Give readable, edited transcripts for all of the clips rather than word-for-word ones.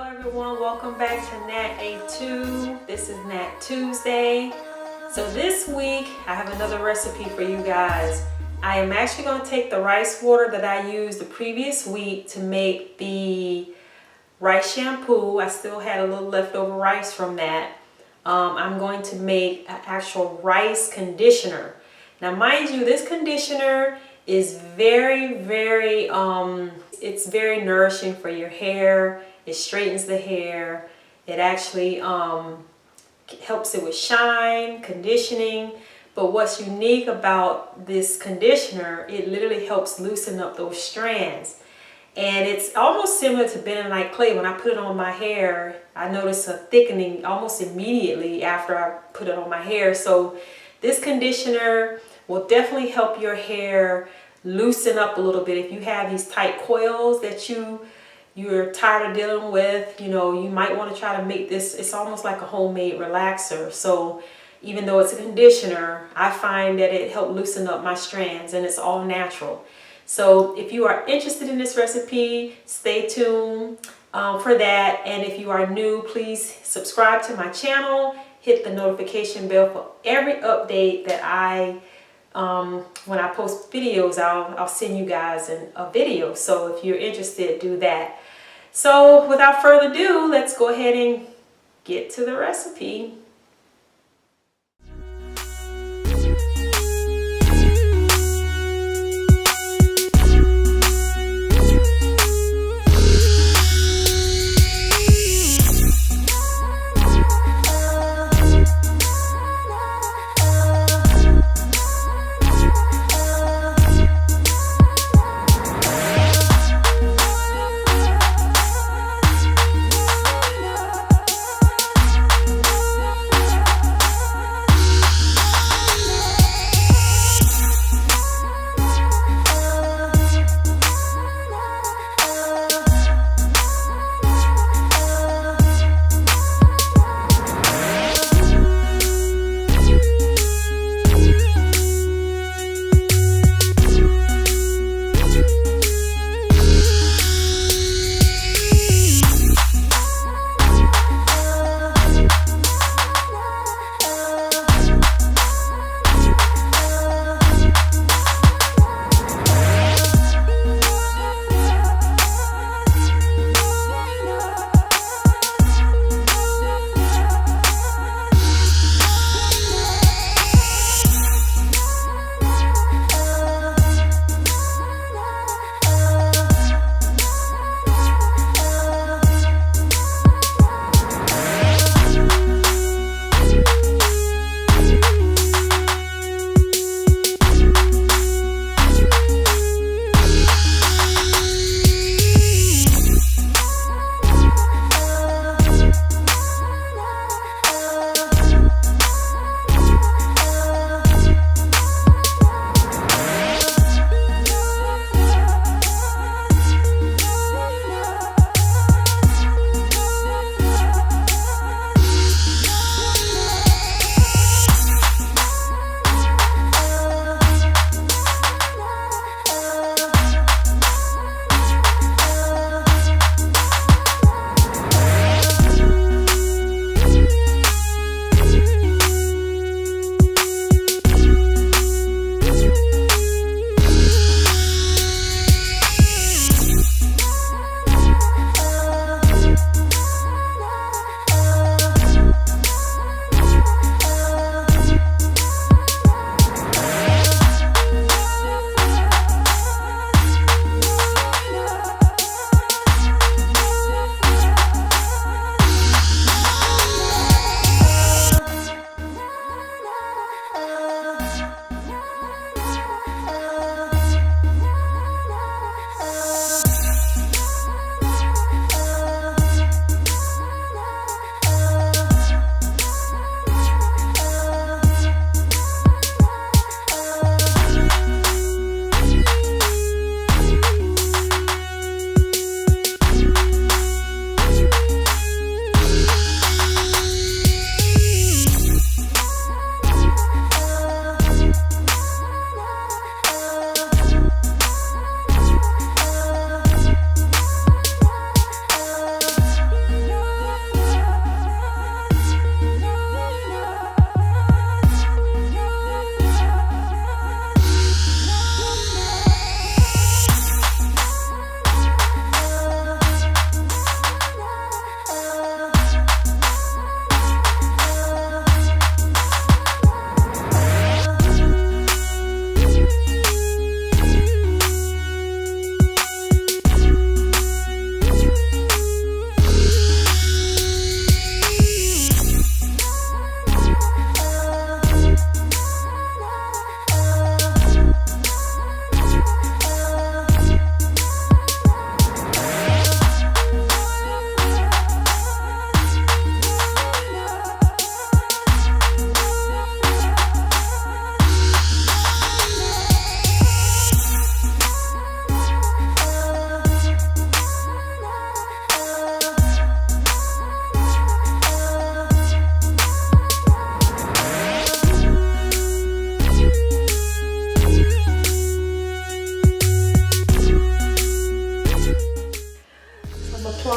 everyone, welcome back to Nat A2. This is Nat Tuesday. So this week I have another recipe for you guys. I am actually going to take the rice water that I used the previous week to make the rice shampoo. I still had a little leftover rice from that. I'm going to make an actual rice conditioner. Now mind you, this conditioner is very it's very nourishing for your hair. It straightens the hair. It actually helps it with shine, conditioning. But what's unique about this conditioner, it literally helps loosen up those strands. And it's almost similar to bentonite clay. When I put it on my hair, I notice a thickening almost immediately after I put it on my hair. So this conditioner will definitely help your hair loosen up a little bit. If you have these tight coils that you're tired of dealing with, you know, you might want to try to make this, it's almost like a homemade relaxer. So even though it's a conditioner, I find that it helped loosen up my strands, and it's all natural. So if you are interested in this recipe, stay tuned for that. And if you are new, please subscribe to my channel, hit the notification bell for every update that when I post videos, I'll send you guys a video. So if you're interested, do that. So without further ado, let's go ahead and get to the recipe.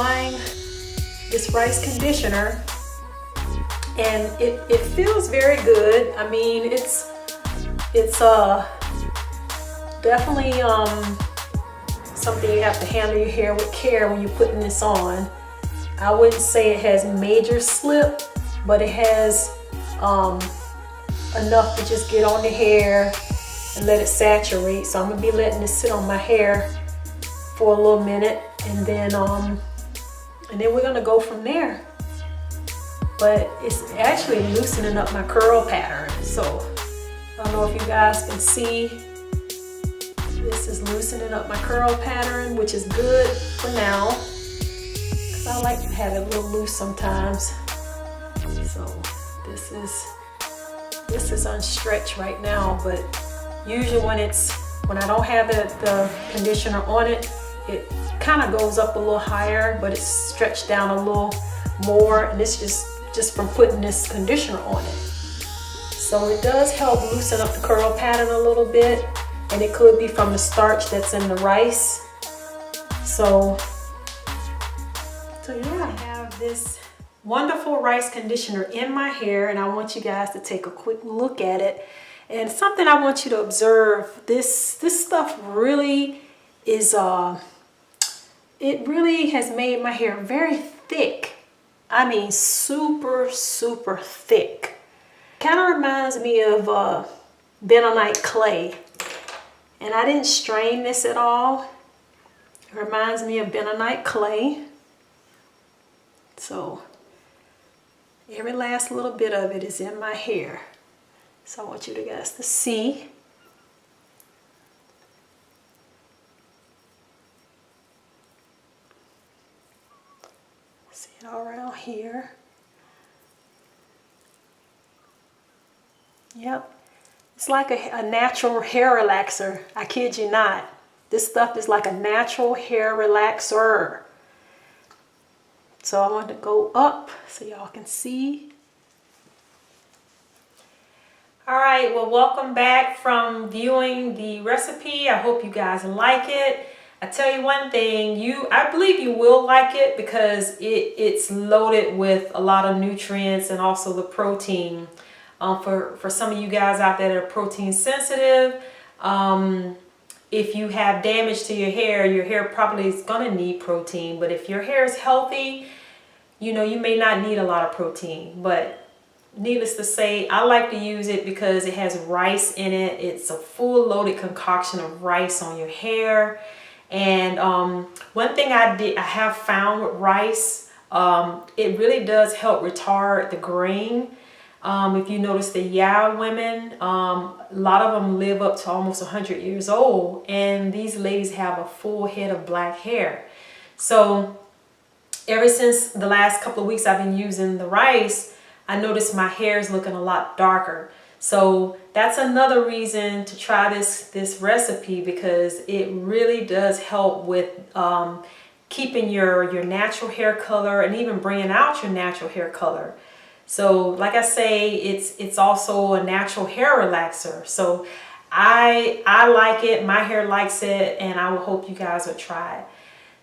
applying this rice conditioner, and it feels very good. I mean, it's definitely something you have to handle your hair with care when you're putting this on. I wouldn't say it has major slip, but it has enough to just get on the hair and let it saturate. So I'm gonna be letting this sit on my hair for a little minute, and then we're gonna go from there. But it's actually loosening up my curl pattern. So I don't know if you guys can see. This is loosening up my curl pattern, which is good for now, because I like to have it a little loose sometimes. So this is unstretched right now, but usually when I don't have the conditioner on it, it kind of goes up a little higher, but it's stretched down a little more, and it's just from putting this conditioner on it. So it does help loosen up the curl pattern a little bit, and it could be from the starch that's in the rice. So yeah, I have this wonderful rice conditioner in my hair, and I want you guys to take a quick look at it. And something I want you to observe, this stuff really is it really has made my hair very thick. I mean, super, super thick. Kind of reminds me of bentonite clay. And I didn't strain this at all. It reminds me of bentonite clay. So every last little bit of it is in my hair. So I want you guys to see. See it all around here. Yep. It's like a natural hair relaxer. I kid you not. This stuff is like a natural hair relaxer. So I want to go up so y'all can see. All right, well, welcome back from viewing the recipe. I hope you guys like it. I tell you one thing, I believe you will like it because it's loaded with a lot of nutrients and also the protein. For some of you guys out there that are protein sensitive, if you have damage to your hair probably is gonna need protein. But if your hair is healthy, you may not need a lot of protein. But needless to say, I like to use it because it has rice in it. It's a full loaded concoction of rice on your hair. And one thing I have found with rice, it really does help retard the graying. If you notice the Yao women, a lot of them live up to almost 100 years old, and these ladies have a full head of black hair. So ever since the last couple of weeks I've been using the rice, I noticed my hair is looking a lot darker. So that's another reason to try this recipe, because it really does help with keeping your natural hair color and even bringing out your natural hair color. So like I say, it's also a natural hair relaxer. So I like it, my hair likes it, and I will hope you guys will try it.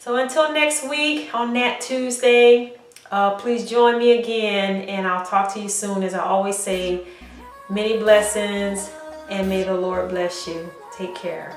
So until next week on Nat Tuesday, please join me again, and I'll talk to you soon. As I always say, many blessings, and may the Lord bless you. Take care.